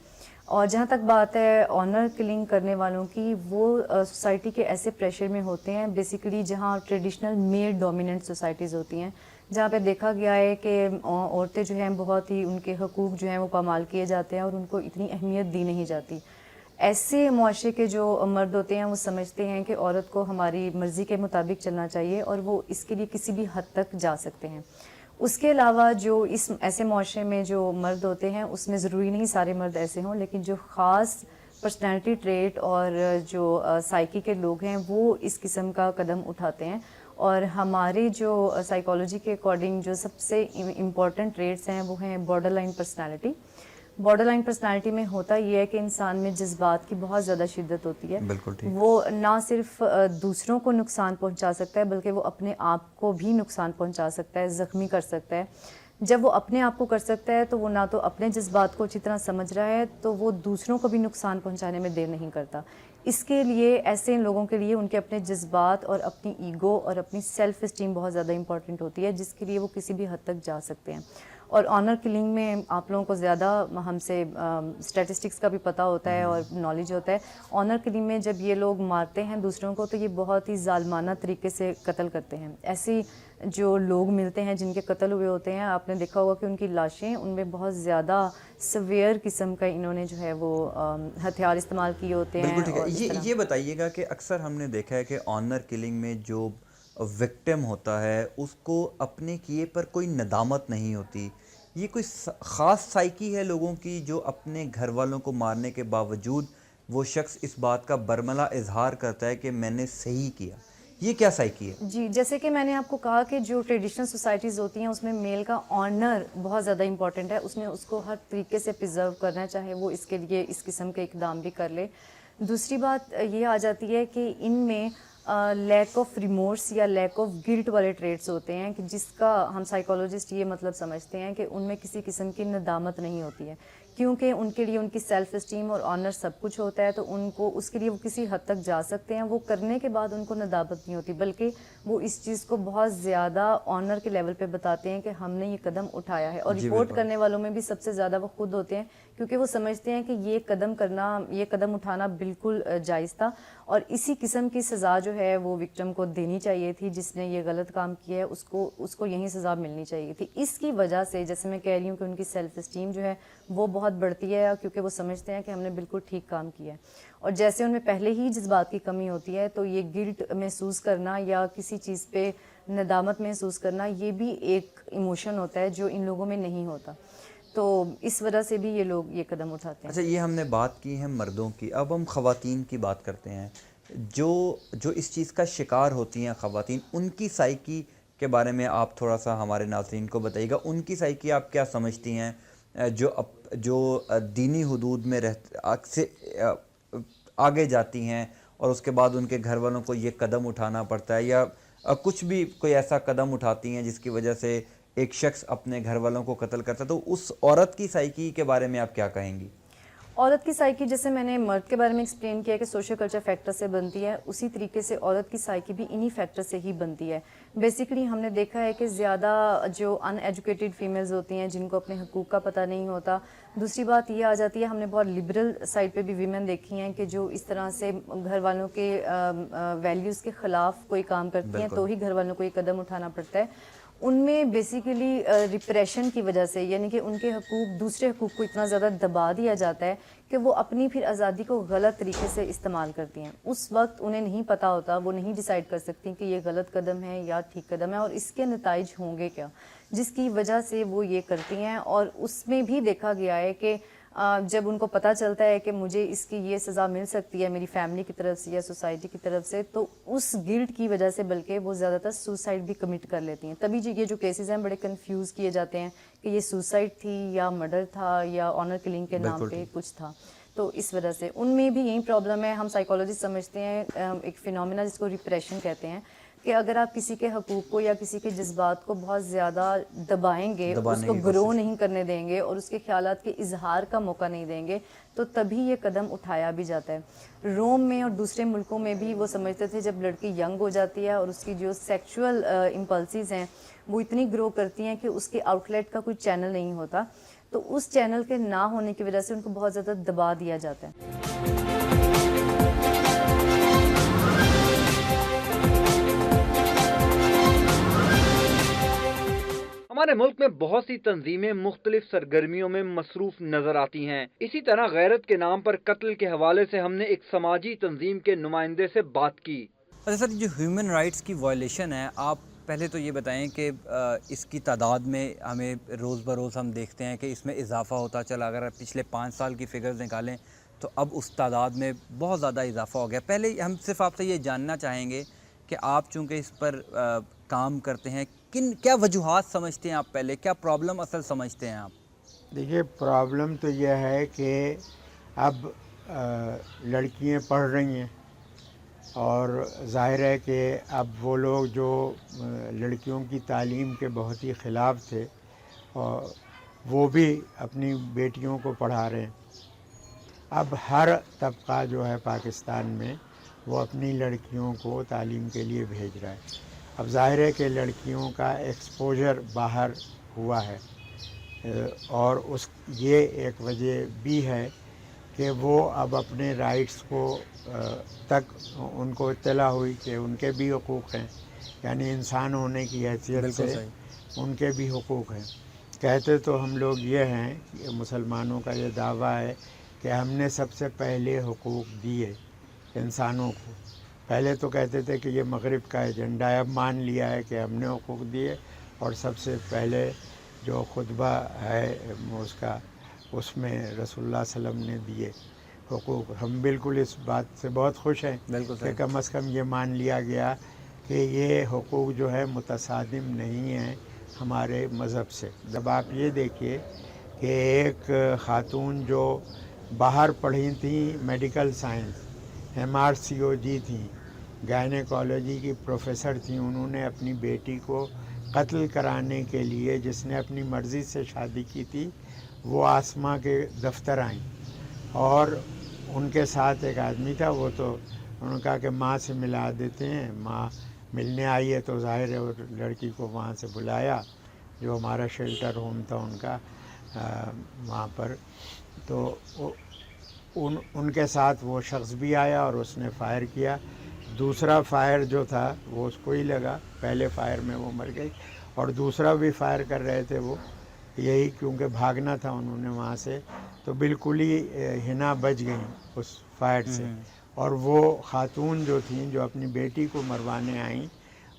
Speaker 8: और जहाँ तक बात है ऑनर किलिंग करने वालों की, वो सोसाइटी के ऐसे प्रेशर में होते हैं बेसिकली जहाँ ट्रेडिशनल मेल डोमिनेंट सोसाइटीज़ होती हैं, जहाँ पे देखा गया है कि औरतें जो हैं बहुत ही उनके हकूक़ जो हैं वो पामाल किए जाते हैं और उनको इतनी अहमियत दी नहीं जाती। ऐसे मुआशरे के जो मर्द होते हैं वो समझते हैं कि औरत को हमारी मर्ज़ी के मुताबिक चलना चाहिए और वो इसके लिए किसी भी हद तक जा सकते हैं। उसके अलावा जो इस ऐसे मुआशरे में जो मर्द होते हैं, उसमें ज़रूरी नहीं सारे मर्द ऐसे हों, लेकिन जो ख़ास पर्सनैलिटी ट्रेट और जो साइकी के लोग हैं वो इस किस्म का कदम उठाते हैं। और हमारी जो साइकोलॉजी के अकॉर्डिंग जो सबसे इम्पॉर्टेंट ट्रेट्स हैं वो हैं border line personality. Border line personality में होता ये है कि इंसान में जज्बात की बहुत ज़्यादा शिद्दत होती है।
Speaker 4: बिल्कुल ठीक।
Speaker 8: वो ना सिर्फ दूसरों को नुकसान पहुंचा सकता है, बल्कि वो अपने आप को भी नुकसान पहुंचा सकता है, ज़ख्मी कर सकता है। जब वो अपने आप को कर सकता है तो वो ना तो अपने जज्बात को अच्छी तरह समझ रहा है, तो वो दूसरों को भी नुकसान पहुंचाने में देर नहीं करता। इसके लिए ऐसे लोगों के लिए उनके अपने जज्बात और अपनी ईगो और अपनी सेल्फ़ इस्टीम बहुत ज़्यादा इंपॉर्टेंट होती है, जिसके लिए वो किसी भी हद तक जा सकते हैं। और ऑनर किलिंग में आप लोगों को ज़्यादा हमसे स्टैटिस्टिक्स का भी पता होता है और नॉलेज होता है। ऑनर किलिंग में जब ये लोग मारते हैं दूसरों को, तो ये बहुत ही ज़ालमाना तरीके से कत्ल करते हैं। ऐसी जो लोग मिलते हैं जिनके कत्ल हुए होते हैं, आपने देखा होगा कि उनकी लाशें, उनमें बहुत ज़्यादा सवेयर किस्म का इन्होंने जो है वो हथियार इस्तेमाल किए होते हैं।
Speaker 4: बिल्कुल ठीक है। ये बताइएगा कि अक्सर हमने देखा है कि ऑनर किलिंग में जो विक्टिम होता है उसको अपने किए पर कोई नदामत नहीं होती। ये कोई ख़ास साइकी है लोगों की जो अपने घर वालों को मारने के बावजूद वो शख्स इस बात का बरमला इजहार करता है कि मैंने सही किया। ये क्या साइकी है?
Speaker 8: जी, जैसे कि मैंने आपको कहा कि जो ट्रेडिशनल सोसाइटीज़ होती हैं उसमें मेल का ऑनर बहुत ज़्यादा इंपॉर्टेंट है। उसने उसको हर तरीके से प्रिजर्व करना है, चाहे वो इसके लिए इस किस्म के इकदाम भी कर ले। दूसरी बात ये आ जाती है कि इनमें लैक ऑफ रिमोर्स या लैक ऑफ गिल्ट वाले ट्रेट्स होते हैं कि जिसका हम साइकोलॉजिस्ट ये मतलब समझते हैं कि उनमें किसी किस्म की नदामत नहीं होती है, क्योंकि उनके लिए उनकी सेल्फ इस्टीम और ऑनर सब कुछ होता है, तो उनको उसके लिए वो किसी हद तक जा सकते हैं। वो करने के बाद उनको नदामत नहीं होती, बल्कि वो इस चीज़ को बहुत ज़्यादा ऑनर के लेवल पे बताते हैं कि हमने ये कदम उठाया है। और रिपोर्ट करने वालों में भी सबसे ज़्यादा वो खुद होते हैं, क्योंकि वो समझते हैं कि ये कदम उठाना बिल्कुल जायज़ था और इसी किस्म की सज़ा जो है वो विक्टिम को देनी चाहिए थी। जिसने ये गलत काम किया है उसको यही सज़ा मिलनी चाहिए थी। इसकी वजह से जैसे मैं कह रही हूँ कि उनकी सेल्फ इस्टीम जो है वो बहुत बढ़ती है, क्योंकि वो समझते हैं कि हमने बिल्कुल ठीक काम किया है। और जैसे उनमें पहले ही जज्बात की कमी होती है, तो ये गिल्ट महसूस करना या किसी चीज़ पे नदामत महसूस करना, ये भी एक इमोशन होता है जो इन लोगों में नहीं होता। तो इस वजह से भी ये लोग ये कदम उठाते हैं।
Speaker 4: अच्छा, ये हमने बात की है मर्दों की, अब हम ख़वातीन की बात करते हैं। जो इस चीज़ का शिकार होती हैं ख़वातीन, उनकी साइकी के बारे में आप थोड़ा सा हमारे नाज़रीन को बताइएगा। उनकी साइकी आप क्या समझती हैं, जो दीनी हुदूद में से आगे जाती हैं और उसके बाद उनके घर वालों को ये कदम उठाना पड़ता है, या कुछ भी कोई ऐसा कदम उठाती हैं जिसकी वजह से एक शख्स अपने घर वालों को कत्ल करता है, तो उस औरत की साइकी के बारे में आप क्या कहेंगी?
Speaker 8: औरत की साइकी, जैसे मैंने मर्द के बारे में एक्सप्लेन किया कि सोशल कल्चर फैक्टर से बनती है, उसी तरीके से औरत की साइकी भी इन्हीं फैक्टर से ही बनती है। बेसिकली हमने देखा है कि ज़्यादा जो अनएजुकेटेड फीमेल्स होती हैं जिनको अपने हकूक़ का पता नहीं होता। दूसरी बात ये आ जाती है, हमने बहुत लिबरल साइड पे भी वीमेन देखी हैं कि जो इस तरह से घर वालों के वैल्यूज़ के ख़िलाफ़ कोई काम करती हैं तो ही घर वालों को ये कदम उठाना पड़ता है। ان میں بیسیکلی ریپریشن کی وجہ سے، یعنی کہ ان کے حقوق دوسرے حقوق کو اتنا زیادہ دبا دیا جاتا ہے کہ وہ اپنی پھر آزادی کو غلط طریقے سے استعمال کرتی ہیں. اس وقت انہیں نہیں پتہ ہوتا، وہ نہیں ڈیسائیڈ کر سکتی کہ یہ غلط قدم ہے یا ٹھیک قدم ہے اور اس کے نتائج ہوں گے کیا، جس کی وجہ سے وہ یہ کرتی ہیں. اور اس میں بھی دیکھا گیا ہے کہ جب ان کو پتہ چلتا ہے کہ مجھے اس کی یہ سزا مل سکتی ہے میری فیملی کی طرف سے یا سوسائٹی کی طرف سے، تو اس گلٹ کی وجہ سے بلکہ وہ زیادہ تر سوسائڈ بھی کمٹ کر لیتی ہیں. تبھی یہ جو کیسز ہیں بڑے کنفیوز کیے جاتے ہیں کہ یہ سوسائڈ تھی یا مرڈر تھا یا آنر کلنگ کے نام پہ کچھ تھا. تو اس وجہ سے ان میں بھی یہی پرابلم ہے. ہم سائیکالوجسٹ سمجھتے ہیں ایک فینومینا جس کو ریپریشن کہتے ہیں، کہ اگر آپ کسی کے حقوق کو یا کسی کے جذبات کو بہت زیادہ دبائیں گے، اس کو گرو نہیں کرنے دیں گے اور اس کے خیالات کے اظہار کا موقع نہیں دیں گے، تو تبھی یہ قدم اٹھایا بھی جاتا ہے. روم میں اور دوسرے ملکوں میں بھی وہ سمجھتے تھے جب لڑکی ینگ ہو جاتی ہے اور اس کی جو سیکچول امپلسز ہیں وہ اتنی گرو کرتی ہیں کہ اس کے آؤٹ لیٹ کا کوئی چینل نہیں ہوتا، تو اس چینل کے نہ ہونے کی وجہ سے ان کو بہت زیادہ دبا دیا جاتا ہے.
Speaker 2: ہمارے ملک میں بہت سی تنظیمیں مختلف سرگرمیوں میں مصروف نظر آتی ہیں. اسی طرح غیرت کے نام پر قتل کے حوالے سے ہم نے ایک سماجی تنظیم کے نمائندے سے بات کی.
Speaker 1: اچھا سر، جو ہیومن رائٹس کی وائلیشن ہے، آپ پہلے تو یہ بتائیں کہ اس کی تعداد میں ہمیں روز بروز ہم دیکھتے ہیں کہ اس میں اضافہ ہوتا چلا. اگر آپ پچھلے 5 سال کی فگرز نکالیں تو اب اس تعداد میں بہت زیادہ اضافہ ہو گیا. پہلے ہم صرف آپ سے یہ جاننا چاہیں گے کہ آپ چونکہ اس پر کام کرتے ہیں، کیا وجوہات سمجھتے ہیں آپ، پہلے کیا پرابلم اصل سمجھتے ہیں آپ؟
Speaker 9: دیکھیے، پرابلم تو یہ ہے کہ اب لڑکیاں پڑھ رہی ہیں اور ظاہر ہے کہ اب وہ لوگ جو لڑکیوں کی تعلیم کے بہت ہی خلاف تھے اور وہ بھی اپنی بیٹیوں کو پڑھا رہے ہیں. اب ہر طبقہ جو ہے پاکستان میں وہ اپنی لڑکیوں کو تعلیم کے لیے بھیج رہا ہے. اب ظاہر ہے کہ لڑکیوں کا ایکسپوجر باہر ہوا ہے اور یہ ایک وجہ بھی ہے کہ وہ اب اپنے رائٹس کو تک ان کو اطلاع ہوئی کہ ان کے بھی حقوق ہیں، یعنی انسان ہونے کی حیثیت سے ان کے بھی حقوق ہیں. کہتے تو ہم لوگ یہ ہیں کہ مسلمانوں کا یہ دعویٰ ہے کہ ہم نے سب سے پہلے حقوق دیے انسانوں کو. پہلے تو کہتے تھے کہ یہ مغرب کا ایجنڈا ہے، اب مان لیا ہے کہ ہم نے حقوق دیے اور سب سے پہلے جو خطبہ ہے اس میں رسول اللہ صلی اللہ علیہ وسلم نے دیے حقوق. ہم بالکل اس بات سے بہت خوش ہیں کہ کم از کم یہ مان لیا گیا کہ یہ حقوق جو ہے متصادم نہیں ہیں ہمارے مذہب سے. جب آپ یہ دیکھیے کہ ایک خاتون جو باہر پڑھی تھیں میڈیکل سائنس، MRCOG تھیں، گائنیکالوجی کی پروفیسر تھیں، انہوں نے اپنی بیٹی کو قتل کرانے کے لیے، جس نے اپنی مرضی سے شادی کی تھی، وہ آسما کے دفتر آئیں اور ان کے ساتھ ایک آدمی تھا. وہ تو انہوں نے کہا کہ ماں سے ملا دیتے ہیں. ماں ملنے آئی ہے تو ظاہر ہے وہ لڑکی کو وہاں سے بلایا، جو ہمارا شیلٹر ہوم تھا ان کا وہاں پر، تو ان کے ساتھ وہ شخص بھی آیا اور اس نے فائر کیا. دوسرا فائر جو تھا وہ اس کو ہی لگا، پہلے فائر میں وہ مر گئی اور دوسرا بھی فائر کر رہے تھے وہ یہی، کیونکہ بھاگنا تھا انہوں نے وہاں سے، تو بالکل ہی ہنا بچ گئیں اس فائر سے. اور وہ خاتون جو تھیں جو اپنی بیٹی کو مروانے آئیں،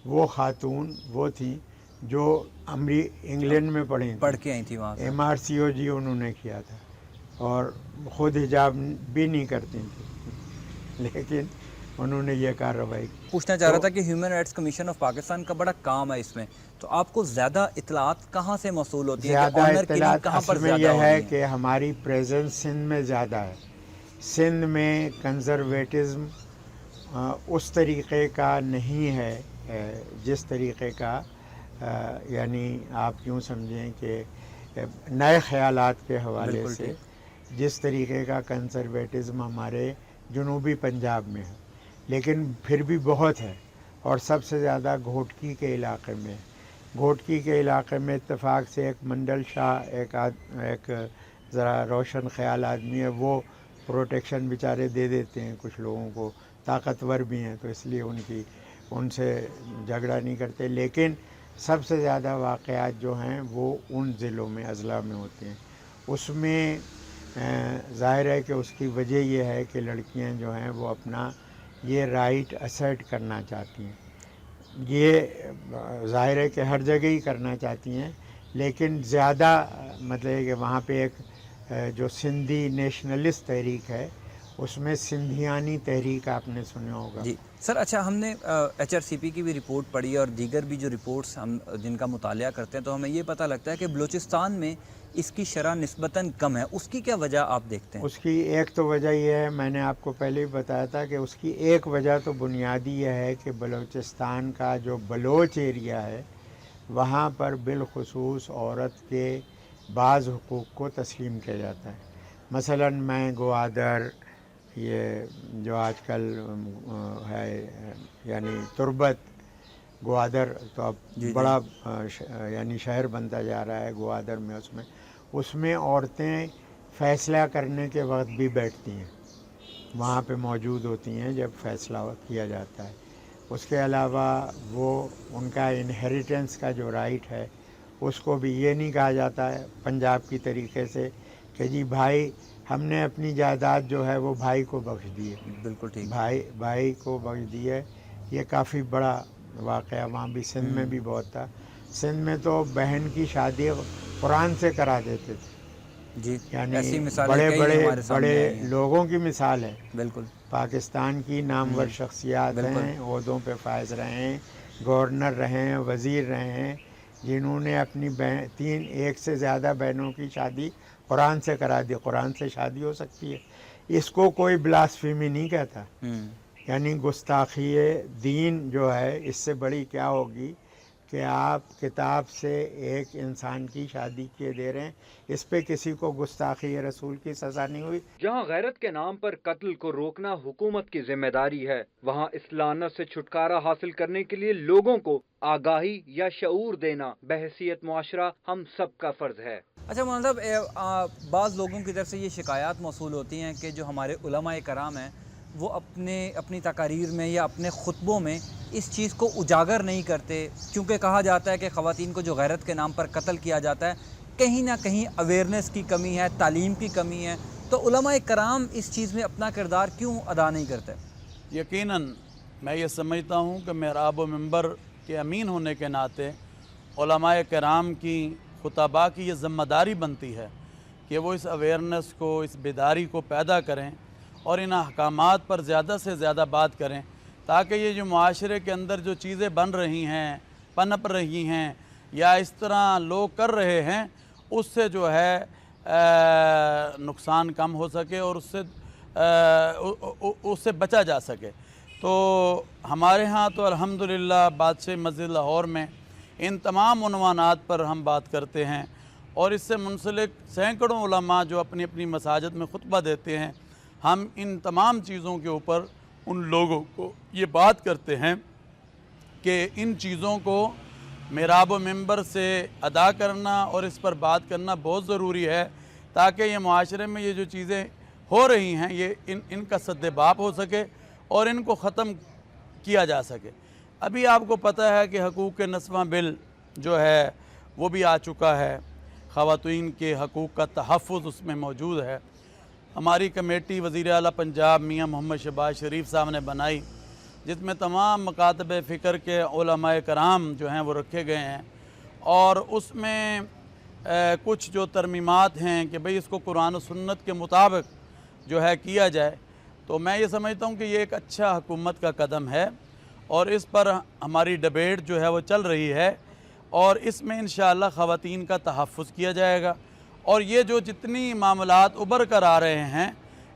Speaker 9: وہ خاتون وہ تھیں جو انگلینڈ میں پڑھ
Speaker 1: کے آئی تھی وہاں سے.
Speaker 9: MRCOG انہوں نے کیا تھا اور خود حجاب بھی نہیں کرتی تھیں، لیکن انہوں نے یہ کارروائی کی.
Speaker 1: پوچھنا چاہ رہا تھا کہ human rights commission of Pakistan کا بڑا کام ہے اس میں، تو آپ کو زیادہ اطلاعات کہاں سے موصول ہوتی ہیں؟
Speaker 9: زیادہ اطلاعات اصل میں یہ ہے کہ ہماری پریزنس سندھ میں زیادہ ہے. سندھ میں کنزرویٹزم اس طریقے کا نہیں ہے جس طریقے کا یعنی آپ کیوں سمجھیں کہ نئے خیالات کے حوالے سے جس طریقے کا کنزرویٹزم ہمارے جنوبی پنجاب میں ہے، لیکن پھر بھی بہت ہے. اور سب سے زیادہ گھوٹکی کے علاقے میں. گھوٹکی کے علاقے میں اتفاق سے ایک منڈل شاہ ایک ذرا روشن خیال آدمی ہے، وہ پروٹیکشن بیچارے دے دیتے ہیں کچھ لوگوں کو، طاقتور بھی ہیں تو اس لیے ان سے جھگڑا نہیں کرتے. لیکن سب سے زیادہ واقعات جو ہیں وہ ان ضلعوں میں اضلاع میں ہوتے ہیں. اس میں ظاہر ہے کہ اس کی وجہ یہ ہے کہ لڑکیاں جو ہیں وہ اپنا یہ رائٹ اسرٹ کرنا چاہتی ہیں. یہ ظاہر ہے کہ ہر جگہ ہی کرنا چاہتی ہیں، لیکن زیادہ مطلب ہے کہ وہاں پہ ایک جو سندھی نیشنلسٹ تحریک ہے، اس میں سندھیانی تحریک آپ نے سنا ہوگا.
Speaker 4: جی سر، اچھا ہم نے HRCP کی بھی رپورٹ پڑھی اور دیگر بھی جو رپورٹس ہم جن کا مطالعہ کرتے ہیں تو ہمیں یہ پتہ لگتا ہے کہ بلوچستان میں اس کی شرح نسبتاً کم ہے. اس کی کیا وجہ آپ دیکھتے ہیں؟
Speaker 9: اس کی ایک تو وجہ یہ ہے، میں نے آپ کو پہلے بھی بتایا تھا کہ اس کی ایک وجہ تو بنیادی یہ ہے کہ بلوچستان کا جو بلوچ ایریا ہے وہاں پر بالخصوص عورت کے بعض حقوق کو تسلیم کیا جاتا ہے. مثلا میں گوادر، یہ جو آج کل ہے یعنی تربت گوادر، تو اب بڑا یعنی شہر بنتا جا رہا ہے گوادر میں، اس میں عورتیں فیصلہ کرنے کے وقت بھی بیٹھتی ہیں، وہاں پہ موجود ہوتی ہیں جب فیصلہ کیا جاتا ہے. اس کے علاوہ وہ ان کا انہیریٹنس کا جو رائٹ ہے اس کو بھی یہ نہیں کہا جاتا ہے پنجاب کی طریقے سے کہ جی بھائی ہم نے اپنی جائیداد جو ہے وہ بھائی کو بخش دی ہے.
Speaker 4: بالکل ٹھیک.
Speaker 9: بھائی کو بخش دی ہے. یہ کافی بڑا واقعہ وہاں بھی، سندھ میں بھی بہت تھا. سندھ میں تو بہن کی شادی قرآن سے کرا دیتے تھے.
Speaker 4: جی،
Speaker 9: یعنی بڑے لوگوں کی مثال ہے.
Speaker 4: بالکل.
Speaker 9: پاکستان کی نامور شخصیات ہیں، عہدوں پہ فائز رہے ہیں، گورنر رہے ہیں، وزیر رہے ہیں، جنہوں نے اپنی ایک سے زیادہ بہنوں کی شادی قرآن سے کرا دی. قرآن سے شادی ہو سکتی ہے؟ اس کو کوئی بلاسفیمی نہیں کہتا. یعنی گستاخی دین جو ہے اس سے بڑی کیا ہوگی کہ آپ کتاب سے ایک انسان کی شادی کیے دے رہے ہیں. اس پہ کسی کو گستاخی رسول کی سزا نہیں ہوئی.
Speaker 2: جہاں غیرت کے نام پر قتل کو روکنا حکومت کی ذمہ داری ہے، وہاں اس لعنت سے چھٹکارا حاصل کرنے کے لیے لوگوں کو آگاہی یا شعور دینا بحیثیت معاشرہ ہم سب کا فرض ہے.
Speaker 4: اچھا مولانا صاحب، بعض لوگوں کی طرف سے یہ شکایات موصول ہوتی ہیں کہ جو ہمارے علماء کرام ہیں وہ اپنی تقاریر میں یا اپنے خطبوں میں اس چیز کو اجاگر نہیں کرتے، کیونکہ کہا جاتا ہے کہ خواتین کو جو غیرت کے نام پر قتل کیا جاتا ہے کہیں نہ کہیں اویئرنیس کی کمی ہے، تعلیم کی کمی ہے. تو علماء کرام اس چیز میں اپنا کردار کیوں ادا نہیں کرتے؟
Speaker 7: یقیناً میں یہ سمجھتا ہوں کہ محراب و منبر کے امین ہونے کے ناطے علماء کرام کی، خطباء کی یہ ذمہ داری بنتی ہے کہ وہ اس اویئرنیس کو، اس بیداری کو پیدا کریں اور ان احکامات پر زیادہ سے زیادہ بات کریں، تاکہ یہ جو معاشرے کے اندر جو چیزیں بن رہی ہیں، پنپ رہی ہیں یا اس طرح لوگ کر رہے ہیں، اس سے جو ہے نقصان کم ہو سکے اور اس سے بچا جا سکے. تو ہمارے ہاں تو الحمدللہ بادشاہ مسجد لاہور میں ان تمام عنوانات پر ہم بات کرتے ہیں، اور اس سے منسلک سینکڑوں علماء جو اپنی اپنی مساجد میں خطبہ دیتے ہیں، ہم ان تمام چیزوں کے اوپر ان لوگوں کو یہ بات کرتے ہیں کہ ان چیزوں کو محراب و منبر سے ادا کرنا اور اس پر بات کرنا بہت ضروری ہے، تاکہ یہ معاشرے میں یہ جو چیزیں ہو رہی ہیں یہ ان کا سد باب ہو سکے اور ان کو ختم کیا جا سکے. ابھی آپ کو پتہ ہے کہ حقوق کے نسواں بل جو ہے وہ بھی آ چکا ہے، خواتین کے حقوق کا تحفظ اس میں موجود ہے. ہماری کمیٹی وزیر اعلیٰ پنجاب میاں محمد شہباز شریف صاحب نے بنائی، جس میں تمام مکاتب فکر کے علماء کرام جو ہیں وہ رکھے گئے ہیں، اور اس میں کچھ جو ترمیمات ہیں کہ بھئی اس کو قرآن و سنت کے مطابق جو ہے کیا جائے. تو میں یہ سمجھتا ہوں کہ یہ ایک اچھا حکومت کا قدم ہے، اور اس پر ہماری ڈیبیٹ جو ہے وہ چل رہی ہے، اور اس میں انشاءاللہ خواتین کا تحفظ کیا جائے گا. اور یہ جو جتنی معاملات ابھر کر آ رہے ہیں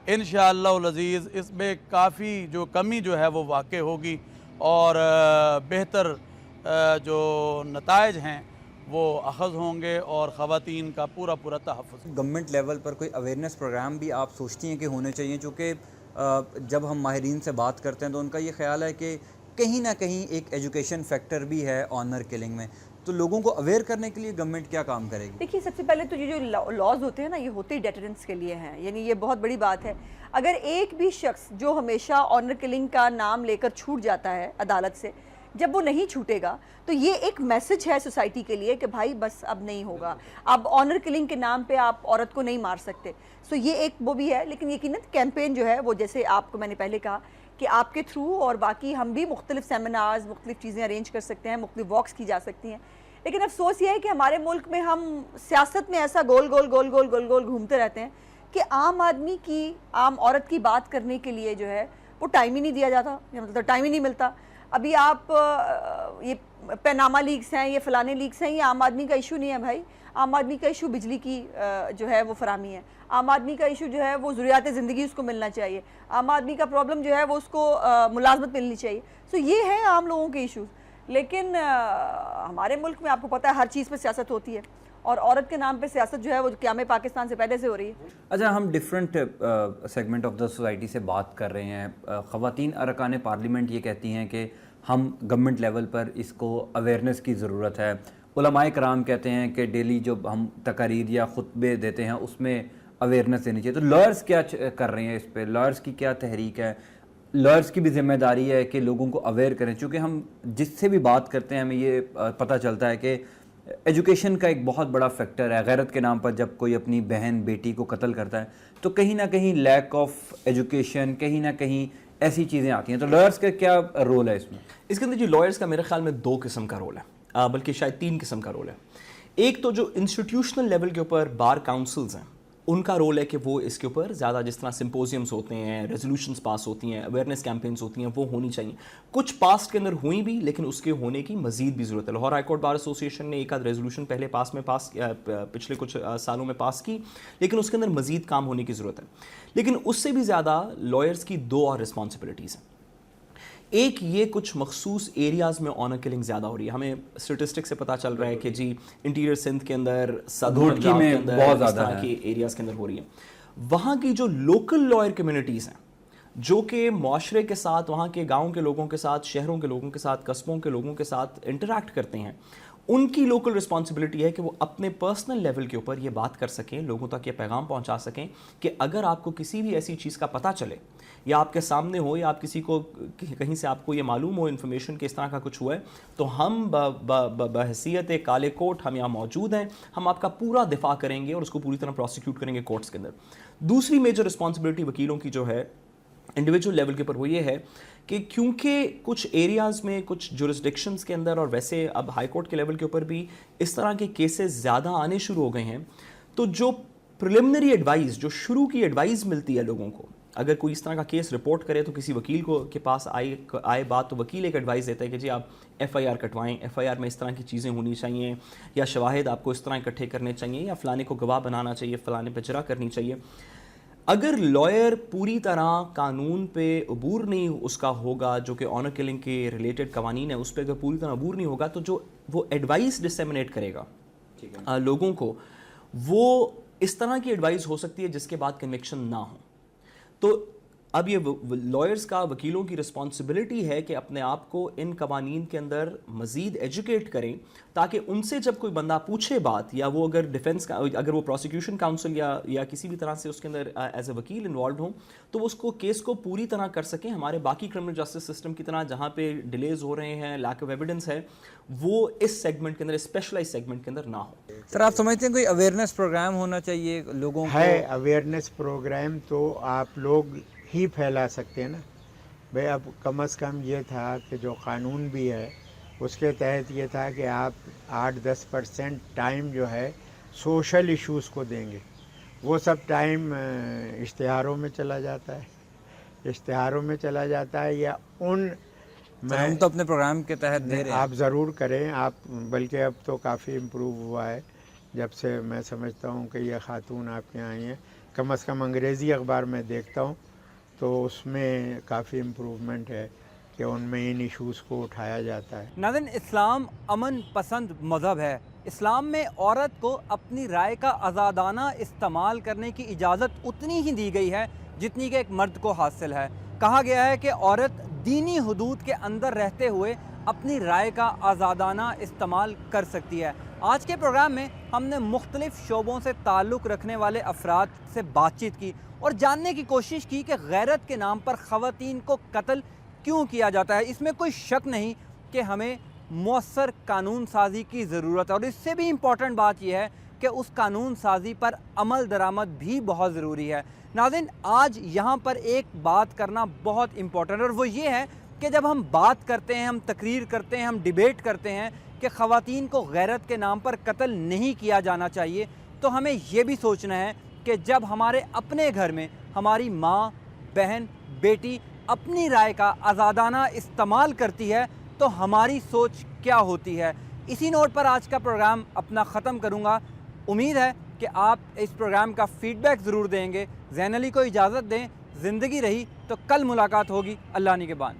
Speaker 7: انشاءاللہ العزیز اس میں کافی جو کمی جو ہے وہ واقع ہوگی، اور بہتر جو نتائج ہیں وہ اخذ ہوں گے، اور خواتین کا پورا تحفظ.
Speaker 4: گورنمنٹ لیول پر کوئی اویئرنیس پروگرام بھی آپ سوچتی ہیں کہ ہونے چاہیے؟ چونکہ جب ہم ماہرین سے بات کرتے ہیں تو ان کا یہ خیال ہے کہ کہیں نہ کہیں ایک ایجوکیشن فیکٹر بھی ہے آنر کلنگ میں. تو لوگوں کو اویئر کرنے کے لیے گورنمنٹ کیا کام کرے گی؟
Speaker 6: دیکھیے، سب سے پہلے تو یہ جو لاز ہوتے ہیں نا، یہ ہوتے ہی ڈیٹرنس کے لیے ہیں. یعنی یہ بہت بڑی بات ہے. اگر ایک بھی شخص جو ہمیشہ آنر کلنگ کا نام لے کر چھوٹ جاتا ہے عدالت سے، جب وہ نہیں چھوٹے گا تو یہ ایک میسج ہے سوسائٹی کے لیے کہ بھائی بس اب نہیں ہوگا, اب آنر کلنگ کے نام پہ آپ عورت کو نہیں مار سکتے. سو یہ ایک وہ بھی ہے, لیکن یقیناً کیمپین جو ہے وہ جیسے آپ کو میں نے پہلے کہا کہ آپ کے تھرو اور باقی ہم بھی مختلف سیمینارز, مختلف چیزیں ارینج کر سکتے ہیں, مختلف واکس کی جا سکتی ہیں. لیکن افسوس یہ ہے کہ ہمارے ملک میں ہم سیاست میں ایسا گول گول گول گول گول گول گھومتے رہتے ہیں کہ عام آدمی کی, عام عورت کی بات کرنے کے لیے جو ہے وہ ٹائم ہی نہیں دیا جاتا, مطلب ٹائم ہی نہیں ملتا. ابھی آپ یہ پیناما لیکس ہیں, یہ فلانے لیکس ہیں, یہ عام آدمی کا ایشو نہیں ہے بھائی. عام آدمی کا ایشو بجلی کی جو ہے وہ فراہمی ہے, عام آدمی کا ایشو جو ہے وہ ضروریات زندگی اس کو ملنا چاہیے, عام آدمی کا پرابلم جو ہے وہ اس کو ملازمت ملنی چاہیے. سو یہ ہے عام لوگوں کے ایشوز. لیکن ہمارے ملک میں آپ کو پتہ ہے ہر چیز پہ سیاست ہوتی ہے, اور عورت کے نام پہ سیاست جو ہے وہ قیام پاکستان سے پہلے سے ہو رہی ہے.
Speaker 4: اچھا, ہم different segment of the society سے بات کر رہے ہیں. خواتین ارکان پارلیمنٹ یہ کہتی ہیں کہ ہم گورنمنٹ لیول پر اس کو اویئرنیس کی ضرورت ہے. علماء کرام کہتے ہیں کہ ڈیلی جو ہم تقاریر یا خطبے دیتے ہیں اس میں اویئرنیس دینی چاہیے. تو لائرز کیا کر رہے ہیں اس پہ؟ لائرز کی کیا تحریک ہے؟ لائرز کی بھی ذمہ داری ہے کہ لوگوں کو اویئر کریں, چونکہ ہم جس سے بھی بات کرتے ہیں ہمیں یہ پتہ چلتا ہے کہ ایجوکیشن کا ایک بہت بڑا فیکٹر ہے. غیرت کے نام پر جب کوئی اپنی بہن بیٹی کو قتل کرتا ہے تو کہیں نہ کہیں لیک آف ایجوکیشن, کہیں نہ کہیں ایسی چیزیں آتی ہیں. تو لائرز کا کیا رول ہے اس میں؟
Speaker 5: اس کے اندر جو لائرز کا میرے خیال میں 2 قسم کا رول ہے, بلکہ شاید 3 قسم کا رول ہے. ایک تو جو انسٹیٹیوشنل لیول کے اوپر بار کاؤنسلز ہیں ان کا رول ہے کہ وہ اس کے اوپر زیادہ, جس طرح سمپوزیمز ہوتے ہیں, ریزولوشنز پاس ہوتی ہیں, اویئرنیس کیمپینز ہوتی ہیں, وہ ہونی چاہیے. کچھ پاسٹ کے اندر ہوئی بھی, لیکن اس کے ہونے کی مزید بھی ضرورت ہے. لاہور ہائی کورٹ بار ایسوسی ایشن نے ایک آدھ ریزولوشن پہلے پچھلے کچھ سالوں میں پاس کی, لیکن اس کے اندر مزید کام ہونے کی ضرورت ہے. لیکن اس سے بھی زیادہ لائرز کی 2 اور رسپانسبلٹیز ہیں. ایک یہ کچھ مخصوص ایریاز میں آنر کلنگ زیادہ ہو رہی ہے. ہمیں اسٹیٹسٹک سے پتہ چل رہا ہے کہ جی انٹیریئر سندھ کے اندر,
Speaker 4: گھوٹکی میں بہت زیادہ
Speaker 5: کے ایریاز کے اندر ہو رہی ہیں. وہاں کی جو لوکل لائر کمیونٹیز ہیں جو کہ معاشرے کے ساتھ, وہاں کے گاؤں کے لوگوں کے ساتھ, شہروں کے لوگوں کے ساتھ, قصبوں کے لوگوں کے ساتھ انٹریکٹ کرتے ہیں, ان کی لوکل رسپانسبلٹی ہے کہ وہ اپنے پرسنل لیول کے اوپر یہ بات کر سکیں, لوگوں تک یہ پیغام پہنچا سکیں کہ اگر آپ کو کسی بھی ایسی چیز کا پتہ چلے, یا آپ کے سامنے ہو, یا آپ کسی کو کہیں سے آپ کو یہ معلوم ہو انفارمیشن کہ اس طرح کا کچھ ہوا ہے, تو ہم بحیثیت کالے کوٹ ہم یہاں موجود ہیں, ہم آپ کا پورا دفاع کریں گے اور اس کو پوری طرح پروسیکیوٹ کریں گے کورٹس کے اندر. دوسری میجر رسپانسبلٹی وکیلوں کی جو ہے انڈیویجول لیول کے اوپر وہ یہ ہے کہ کیونکہ کچھ ایریاز میں, کچھ جورسڈکشنز کے اندر, اور ویسے اب ہائی کورٹ کے لیول کے اوپر بھی اس طرح کے کیسز زیادہ آنے شروع ہو گئے ہیں, تو جو پریلیمنری ایڈوائز, جو شروع کی ایڈوائز ملتی ہے لوگوں کو, اگر کوئی اس طرح کا کیس رپورٹ کرے تو کسی وکیل کے پاس آئے بات, تو وکیل ایک ایڈوائز دیتا ہے کہ جی آپ ایف آئی آر کٹوائیں, ایف آئی آر میں اس طرح کی چیزیں ہونی چاہیے, یا شواہد آپ کو اس طرح اکٹھے کرنے چاہیے, یا فلانے کو گواہ بنانا چاہیے, فلانے پہ اجرا کرنی چاہیے. اگر لائر پوری طرح قانون پہ عبور نہیں اس کا ہوگا, جو کہ آنر کلنگ کے ریلیٹڈ قوانین ہیں اس پہ اگر پوری طرح عبور نہیں ہوگا, تو جو وہ ایڈوائز ڈسیمنیٹ کرے گا لوگوں کو, وہ اس طرح کی ایڈوائز ہو سکتی ہے جس کے بعد کنوکشن نہ ہو. تو اب یہ لائرز کا, وکیلوں کی رسپانسبلٹی ہے کہ اپنے آپ کو ان قوانین کے اندر مزید ایجوکیٹ کریں, تاکہ ان سے جب کوئی بندہ پوچھے بات, یا وہ اگر ڈیفنس کا, اگر وہ پروسیکیوشن کاؤنسل یا کسی بھی طرح سے اس کے اندر ایز اے وکیل انوالوڈ ہوں, تو وہ اس کو کیس کو پوری طرح کر سکیں. ہمارے باقی کرمنل جسٹس سسٹم کی طرح جہاں پہ ڈیلیز ہو رہے ہیں, لیک آف ایویڈنس ہے, وہ اس سیگمنٹ کے اندر, اسپیشلائز سیگمنٹ کے اندر نہ ہو.
Speaker 1: سر آپ سمجھتے ہیں کوئی اویئرنیس پروگرام ہونا چاہیے لوگوں کو؟
Speaker 9: ہے اویئرنیس پروگرام تو آپ لوگ ہی پھیلا سکتے ہیں نا بھائی. اب کم از کم یہ تھا کہ جو قانون بھی ہے اس کے تحت یہ تھا کہ آپ 8-10% ٹائم جو ہے سوشل ایشوز کو دیں گے. وہ سب ٹائم اشتہاروں میں چلا جاتا ہے, یا ان
Speaker 1: ہم تو اپنے پروگرام کے تحت دے رہے ہیں.
Speaker 9: آپ ضرور کریں آپ, بلکہ اب تو کافی امپروو ہوا ہے جب سے میں سمجھتا ہوں کہ یہ خاتون آپ کے آئی ہیں. کم از کم انگریزی اخبار میں دیکھتا ہوں تو اس میں کافی امپروومنٹ ہے کہ ان میں ان ایشوز کو اٹھایا جاتا ہے.
Speaker 1: ناظرین, اسلام امن پسند مذہب ہے. اسلام میں عورت کو اپنی رائے کا آزادانہ استعمال کرنے کی اجازت اتنی ہی دی گئی ہے جتنی کہ ایک مرد کو حاصل ہے. کہا گیا ہے کہ عورت دینی حدود کے اندر رہتے ہوئے اپنی رائے کا آزادانہ استعمال کر سکتی ہے. آج کے پروگرام میں ہم نے مختلف شعبوں سے تعلق رکھنے والے افراد سے بات چیت کی اور جاننے کی کوشش کی کہ غیرت کے نام پر خواتین کو قتل کیوں کیا جاتا ہے. اس میں کوئی شک نہیں کہ ہمیں مؤثر قانون سازی کی ضرورت ہے، اور اس سے بھی امپورٹنٹ بات یہ ہے کہ اس قانون سازی پر عمل درآمد بھی بہت ضروری ہے۔ ناظرین، آج یہاں پر ایک بات کرنا بہت امپورٹنٹ ہے، اور وہ یہ ہے کہ جب ہم بات کرتے ہیں، ہم تقریر کرتے ہیں، ہم ڈیبیٹ کرتے ہیں کہ خواتین کو غیرت کے نام پر قتل نہیں کیا جانا چاہیے، تو ہمیں یہ بھی سوچنا ہے کہ جب ہمارے اپنے گھر میں ہماری ماں، بہن، بیٹی اپنی رائے کا آزادانہ استعمال کرتی ہے تو ہماری سوچ کیا ہوتی ہے۔ اسی نوٹ پر آج کا پروگرام اپنا ختم کروں گا۔ امید ہے کہ آپ اس پروگرام کا فیڈ بیک ضرور دیں گے۔ زین علی کو اجازت دیں، زندگی رہی تو کل ملاقات ہوگی۔ اللہ نگہبان۔